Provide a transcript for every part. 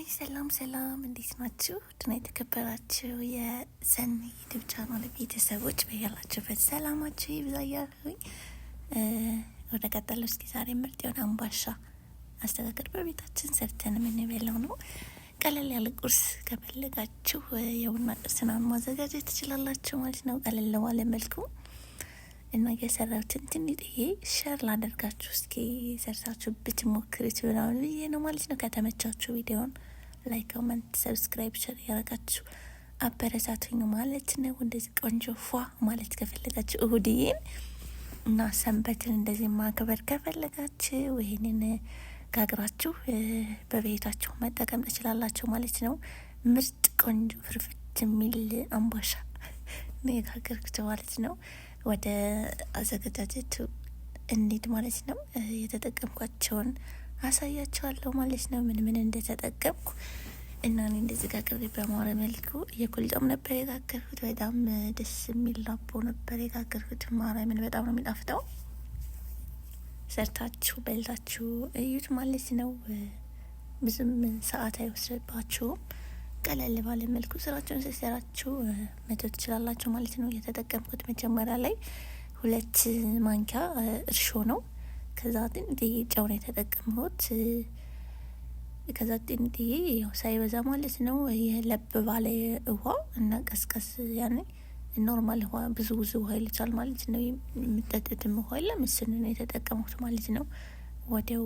ሀይ ሰላም እንዴት ናችሁ? ድና የተከበራችሁ የሰኒ ዩቲዩብ ቻናል ቤተሰቦች በያላችሁበት ሰላማችሁ ይብዛ እያልኩኝ ወደ ቀጠለው እስኪ ዛሬ ምርጥ የሆነ አምባሻ አስተካከል በቤታችን ሰርተን የምንበላው ነው። ቀለል ያለ ቁርስ ከፈለጋችሁ የቡና ቁርስን ማዘጋጀት ትችላላችሁ ማለት ነው። ቀለል ባለ መልኩ እና የሰራሁትን ትንሽዬ ሼር ላደርጋችሁ እስኪ ሰርታችሁ ብትሞክሩት ምናምን ብዬ ነው ማለት ነው። ከተመቻችሁ ቪዲዮን ላይክ፣ ኮመንት፣ ሰብስክራይብ፣ ሼር ያደረጋችሁ አበረታቱኝ ማለት ነው። እንደዚህ ቆንጆ ፏ ማለት ከፈለጋችሁ እሁድዬን እና ሰንበትን እንደዚህ ማክበር ከፈለጋችሁ ይሄንን ጋግራችሁ በቤታችሁ መጠቀም ትችላላችሁ ማለት ነው። ምርጥ ቆንጆ ፍርፍት የሚል አምባሻ ነው የጋገርኩት ማለት ነው። ወደ አዘገጃጀቱ እንሂድ ማለት ነው። የተጠቀምኳቸውን አሳያቸዋለሁ ማለት ነው። ምን እንደተጠቀምኩ እና እኔ እንደዚህ ጋግሬ በማረ መልኩ የኩልጦም ነበር የጋገርኩት። በጣም ደስ የሚል ዳቦ ነበር የጋገርኩት። ማርያምን በጣም ነው የሚጣፍጠው። ሰርታችሁ በልታችሁ እዩት ማለት ነው። ብዙም ሰዓት አይወስድባችሁም። ቀለል ባለ መልኩ ስራችሁን ሲሰራችሁ መተው ትችላላችሁ ማለት ነው። የተጠቀምኩት መጀመሪያ ላይ 2 ማንኪያ እርሾ ነው። ከዛ ጥንጥዬ ጨው ነው የተጠቀምኩት። ከዛ ጥንጥዬ ያው ሳይበዛ ማለት ነው የለብ ባለ ውሃ እና ቀስቀስ ያኔ ኖርማል ውሃ ብዙ ውሃ ይልቻል ማለት ነው። የምጠጥትም ውሃ የለም እሱን ነው የተጠቀምኩት ማለት ነው። ወዲያው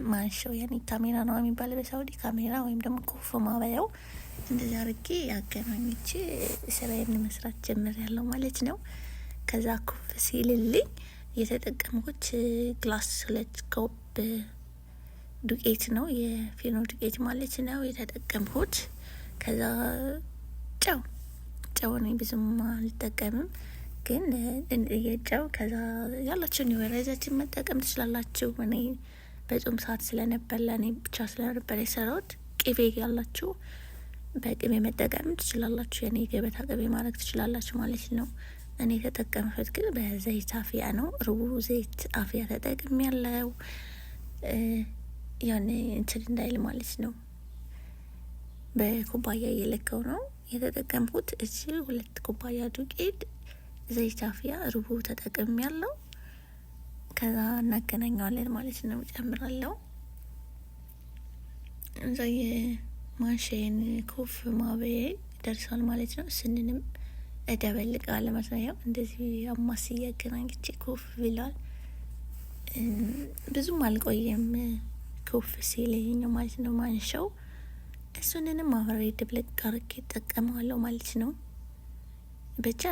ማንሻው ያኔ ካሜራ ነው የሚባለው በሳውዲ ካሜራ ወይም ደግሞ ኮፍ ማበያው እንደዚህ አድርጌ ያገናኝቼ ስራዬን መስራት ጀምሬያለሁ ማለት ነው። ከዛ ኮፍ ሲልልኝ የተጠቀምኩት ግላስ 2 ኮፕ ዱቄት ነው የፊኖ ዱቄት ማለት ነው የተጠቀምኩት። ከዛ ጨው ነው ብዙም አልጠቀምም ግን የጨው ከዛ ያላችሁን የወረዛችን መጠቀም ትችላላችሁ። እኔ በጾም ሰዓት ስለነበር ለእኔ ብቻ ስለነበር የሰራሁት። ቅቤ ያላችሁ በቅቤ መጠቀም ትችላላችሁ። የኔ ገበታ ቅቤ ማድረግ ትችላላችሁ ማለት ነው። እኔ የተጠቀምኩት ግን በዘይት አፍያ ነው። ሩቡ ዘይት አፍያ ተጠቅም ያለው ያኔ እንትን እንዳይል ማለት ነው። በኩባያ እየለካው ነው የተጠቀምኩት። እዚህ 2 ኩባያ ዱቄት ዘይት አፍያ ሩቡ ተጠቅም ያለው። ከዛ እናገናኘዋለን ማለት ነው። ጨምራለሁ እዛ የማንሻዬን ኮፍ ማበያ ደርሷል ማለት ነው። ስንንም እደበልቃለሁ ማለት ነው። ያው እንደዚህ አማስ እያገናኝቼ ኮፍ ብሏል። ብዙም አልቆየም ኮፍ ሲለኝ ማለት ነው ማንሻው። እሱንንም አብሬ ድብልቅ አድርጌ እጠቀመዋለሁ ማለት ነው። በእጅ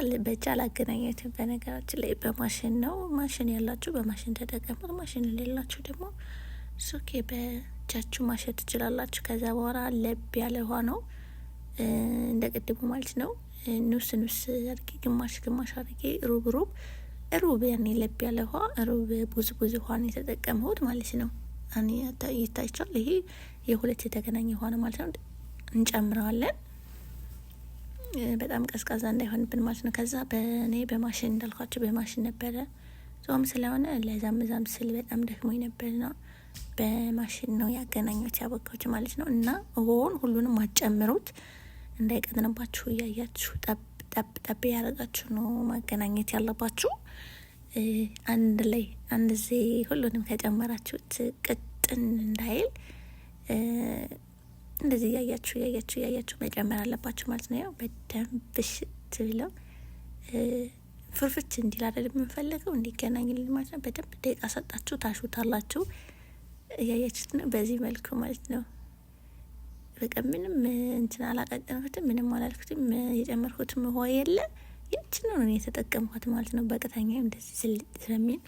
አላገናኘትም በነገራችን ላይ በማሽን ነው። ማሽን ያላችሁ በማሽን ተጠቀሙት። ማሽን የሌላችሁ ደግሞ ሱኬ በእጃችሁ ማሸት ትችላላችሁ። ከዛ በኋላ ለብ ያለ ውሃ ነው እንደ ቅድሙ ማለት ነው። ኑስ አድርጌ ግማሽ አድርጌ ሩብ ያኔ ለብ ያለ ውሃ ሩብ ብዙ ውሃ ነው የተጠቀምሁት ማለት ነው። እኔ ይታይቻል። ይሄ የሁለት የተገናኘ ውሃ ነው ማለት ነው። እንጨምረዋለን በጣም ቀዝቃዛ እንዳይሆንብን ማለት ነው። ከዛ በእኔ በማሽን እንዳልኳቸው በማሽን ነበረ ጾም ስለሆነ ለዛም ስል በጣም ደክሞኝ ነበርና በማሽን ነው ያገናኙት ያበቃሁት ማለት ነው። እና ሁሉንም አጨምሩት እንዳይቀጥንባችሁ እያያችሁ ጠብ ያደረጋችሁ ነው ማገናኘት ያለባችሁ። አንድ ዜ ሁሉንም ከጨመራችሁት ቅጥን እንዳይል እንደዚህ እያያችሁ መጨመር አለባችሁ ማለት ነው። ያው በደንብ ሽት ብለው ፍርፍት እንዲል አይደል የምንፈልገው እንዲገናኝልን ማለት ነው። በደንብ ደቂቃ ሰጣችሁ ታሹታላችሁ። እያያችሁት ነው በዚህ መልኩ ማለት ነው። በቃ ምንም እንትን አላቀጠንኩትም፣ ምንም አላልኩትም። የጨመርኩትም ውሃ የለ ይችን ነው የተጠቀምኳት ማለት ነው። በቅታኛ እንደዚህ ስልጥ ስለሚል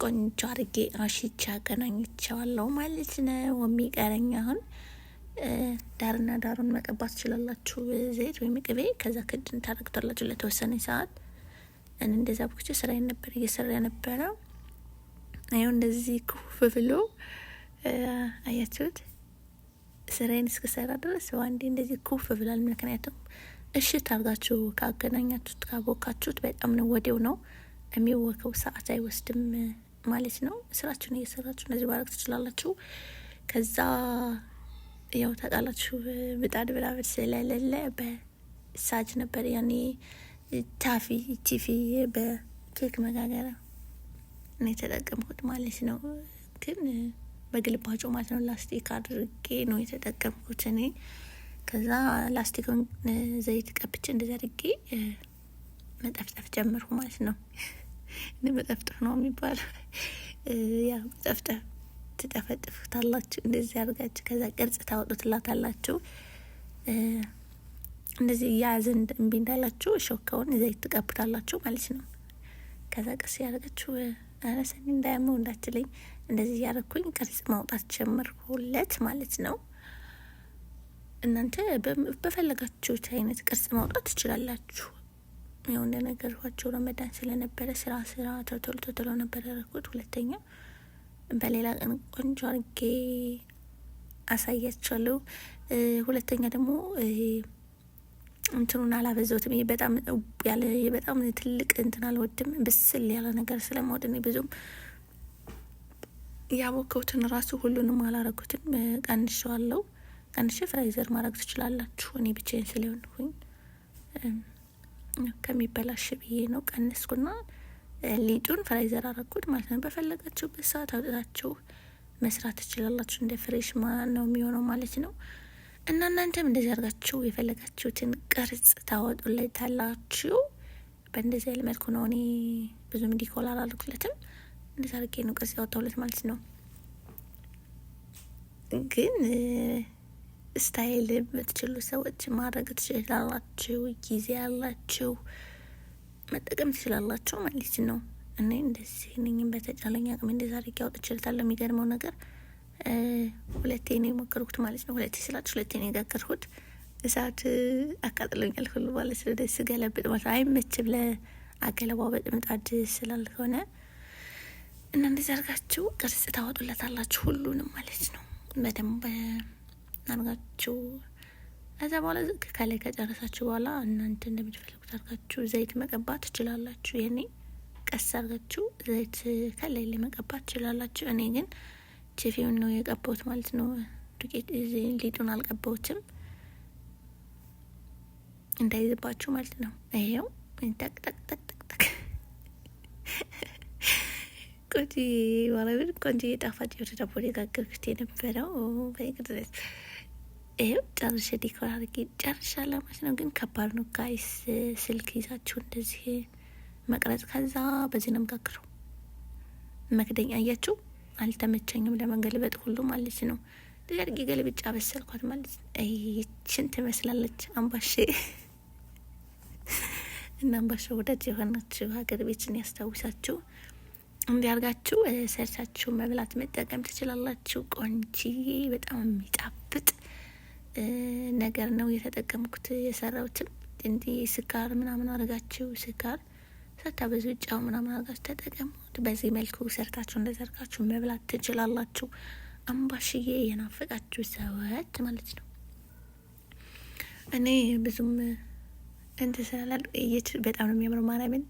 ቆንጆ አድርጌ አሽቻ አገናኝቻለሁ ማለት ነው። የሚቀረኝ አሁን ዳርና ዳሩን መቀባት ትችላላችሁ ዘይት ወይም ቅቤ። ከዛ ክድን ታረግቷላችሁ ለተወሰነ ሰዓት። እንደዛ ብቻ ስራዬን ነበር እየሰራ ነበረ። አሁን እንደዚህ ኩፍ ብሎ አያችሁት። ስራዬን እስከሰራ ድረስ አንዴ እንደዚህ ኩፍ ብሏል። ምክንያቱም እሽት አድርጋችሁ ካገናኛችሁት ካቦካችሁት በጣም ነው ወዲያው ነው የሚወከው፣ ሰዓት አይወስድም ማለት ነው። ስራችሁን እየሰራችሁ እንደዚህ ማድረግ ትችላላችሁ። ከዛ ያው ታውቃላችሁ ምጣድ ምናምን ስለሌለ በሳጅ ነበር ያኔ ቲፊ በኬክ መጋገሪያ ነው የተጠቀምኩት ማለት ነው። ግን በግልባጩ ማለት ነው ላስቲክ አድርጌ ነው የተጠቀምኩት እኔ። ከዛ ላስቲኩን ዘይት ቀብቼ እንደዚህ አድርጌ መጠፍጠፍ ጀመርኩ ማለት ነው። መጠፍጠፍ ነው የሚባለው። ያ መጠፍጠፍ ትጠፈጥፉታላችሁ እንደዚህ አድርጋችሁ ከዛ ቅርጽ ታወጡትላታላችሁ። እንደዚህ እያያዘን እምቢ እንዳላችሁ ሾካውን ዘይት ትቀብታላችሁ ማለት ነው። ከዛ ቀስ ያደረጋችሁ አረሰኝ እንዳያመው እንዳትለኝ እንደዚህ እያደረኩኝ ቅርጽ ማውጣት ጀመርኩለት ማለት ነው። እናንተ በፈለጋችሁት አይነት ቅርጽ ማውጣት ትችላላችሁ። ያው እንደነገርኳችሁ ረመዳን ስለነበረ ስራ ቶሎ ነበር ያደረኩት። ሁለተኛ በሌላ ቀን ቆንጆ አድርጌ አሳያችኋለሁ። ሁለተኛ ደግሞ እንትኑን አላበዛሁትም። ይሄ በጣም ያለ በጣም ትልቅ እንትን አልወድም። ብስል ያለ ነገር ስለምወድ እኔ ብዙም ያቦከውትን ራሱ ሁሉንም አላረጉትም። ቀንሼዋለሁ። ቀንሼ ፍራይዘር ማድረግ ትችላላችሁ። እኔ ብቻዬን ስለሆንኩኝ ከሚበላሽ ብዬ ነው ቀነስኩና ሊጡን ፍራይዘር አረኩት ማለት ነው። በፈለጋችሁበት ሰዓት አውጥታችሁ መስራት ትችላላችሁ። እንደ ፍሬሽ ነው የሚሆነው ማለት ነው። እና እናንተም እንደዚህ አድርጋችሁ የፈለጋችሁትን ቅርጽ ታወጡለታላችሁ። በእንደዚህ አይነት መልኩ ነው እኔ ብዙም ዲኮር አላልኩለትም። እንደዚህ አድርጌ ነው ቅርጽ ያወጣሁለት ማለት ነው። ግን ስታይል የምትችሉ ሰዎች ማድረግ ትችላላችሁ። ጊዜ ያላችሁ መጠቀም ትችላላችሁ ማለት ነው። እኔ እንደዚህ ነኝም በተቻለኝ አቅም እንደዛ አድርጌ አውጥቼለታለሁ። የሚገርመው ነገር ሁለቴ ነው የሞከርኩት ማለት ነው። ሁለቴ ስላችሁ ሁለቴ ነው የጋገርኩት። እሳት አቃጥሎኛል ሁሉ ማለት ነው። ደስ ገለብጥ ማለት አይመችም ለአገለባበጥ ምጣድ ስላልሆነ እና እንደዚህ አድርጋችሁ ቅርጽ ታወጡለታላችሁ ሁሉንም ማለት ነው። በደንብ አድርጋችሁ ከዛ በኋላ ከላይ ከጨረሳችሁ በኋላ እናንተ እንደምትፈልጉት አድርጋችሁ ዘይት መቀባት ትችላላችሁ። የኔ ቀስ አድርጋችሁ ዘይት ከላይ ላይ መቀባት ትችላላችሁ። እኔ ግን ቺፊውን ነው የቀባሁት ማለት ነው። ዱቄት ሊጡን አልቀባሁትም እንዳይዝባችሁ ማለት ነው። ይሄው ጠቅ ጠቅ ጠቅ ጠቅ ቆንጆ ማለት ቆንጆ ጣፋጭ የሆነ ዳቦ የጋገርኩት የነበረው በይቅርታ። ይሄው ጨርሼ ዲኮር አድርጌ ጨርሻለሁ ማለት ነው። ግን ከባድ ነው ጋይስ፣ ስልክ ይዛችሁ እንደዚህ መቅረጽ። ከዛ በዚህ ነው የምጋግረው። መክደኛ አያችሁ አልተመቸኝም ለመገልበጥ ሁሉ ማለት ነው። እንደዚህ አድርጌ ገልብጫ በሰልኳት ማለት ነው። ይችን ትመስላለች አምባሼ እና አምባሻ ወዳጅ የሆናችሁ ሀገር ቤትን ያስታውሳችሁ እንዲያርጋችሁ ሰርታችሁ መብላት መጠቀም ትችላላችሁ። ቆንጂዬ በጣም የሚጣፍጥ ነገር ነው የተጠቀምኩት። የሰራሁትም እንዲህ ስኳር ምናምን አድርጋችሁ ስኳር ሳታበዙ ጫው ምናምን አድርጋችሁ ተጠቀሙት። በዚህ መልኩ ሰርታችሁ እንደዘርጋችሁ መብላት ትችላላችሁ። አምባሽዬ የናፈቃችሁ ሰዎች ማለት ነው። እኔ ብዙም እንትን ስላላል እይት በጣም ነው የሚያምረው። ማርያምን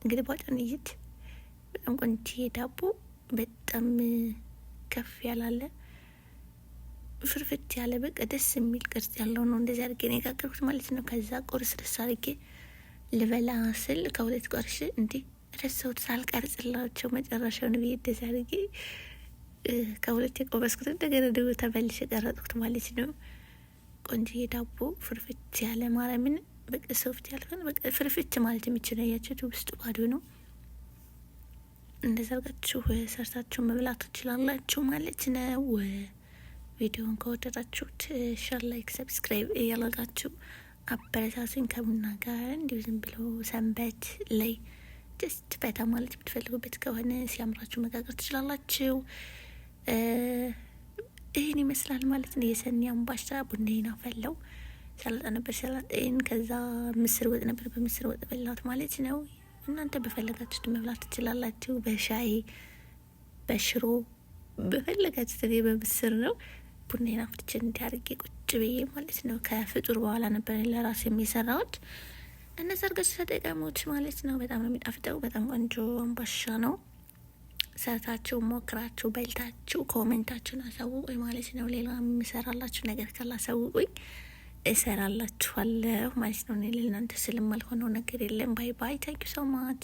እንግዲህ ባጫን እይት በጣም ቆንጆ ዳቦ በጣም ከፍ ያላለ ፍርፍት ያለ በቃ ደስ የሚል ቅርጽ ያለው ነው። እንደዚህ አድርጌ ነው የጋገርኩት ማለት ነው። ከዛ ቁርስ ደስ አድርጌ ልበላ ስል ከሁለት ቆርሽ እንዴ ረሳሁት ሳልቀርጽላቸው መጨረሻውን ብዬ እንደዚህ አድርጌ ከሁለት የቆረስኩት እንደገና ደግሞ ተመልሼ ቀረጥኩት ማለት ነው። ቆንጆ ዳቦ ፍርፍት ያለ ማርያምን በቃ ሶፍት ያልሆነ በቃ ፍርፍት ማለት የሚችለው ያችሁት ውስጡ ባዶ ነው። እንደዛ አድርጋችሁ ሰርታችሁ መብላት ትችላላችሁ ማለት ነው። ቪዲዮን ከወደዳችሁት ሼር፣ ላይክ፣ ሰብስክራይብ እያደረጋችሁ አበረታቱኝ። ከቡና ጋር እንዲሁ ዝም ብሎ ሰንበት ላይ ጀስት ፈታ ማለት የምትፈልጉበት ከሆነ ሲያምራችሁ መጋገር ትችላላችሁ። ይህን ይመስላል ማለት ነው። የሰኒ አምባሻ ቡናዬን አፈላው። ሰላጣ ነበር ሰላጣዬን፣ ከዛ ምስር ወጥ ነበር በምስር ወጥ በላት ማለት ነው። እናንተ በፈለጋችሁት መብላት ትችላላችሁ። በሻይ በሽሮ በፈለጋችሁት። እኔ በምስር ነው ቡናዬን አፍልቼ እንዲያርጌ ቁጭ ብዬ ማለት ነው። ከፍጡር በኋላ ነበር ለራሴ የሰራሁት። እነዛ አድርጋችሁ ተጠቀሙት ማለት ነው። በጣም ነው የሚጣፍጠው። በጣም ቆንጆ አምባሻ ነው። ሰርታችሁ ሞክራችሁ በልታችሁ ኮሜንታችሁን አሳውቁኝ ማለት ነው። ሌላ የምሰራላችሁ ነገር ካላሳውቁኝ እሰራላችኋለሁ ማለት ነው። እኔ ለእናንተ ስለማልሆነው ነገር የለም። ባይ ባይ። ታንኪዩ ሶ ማች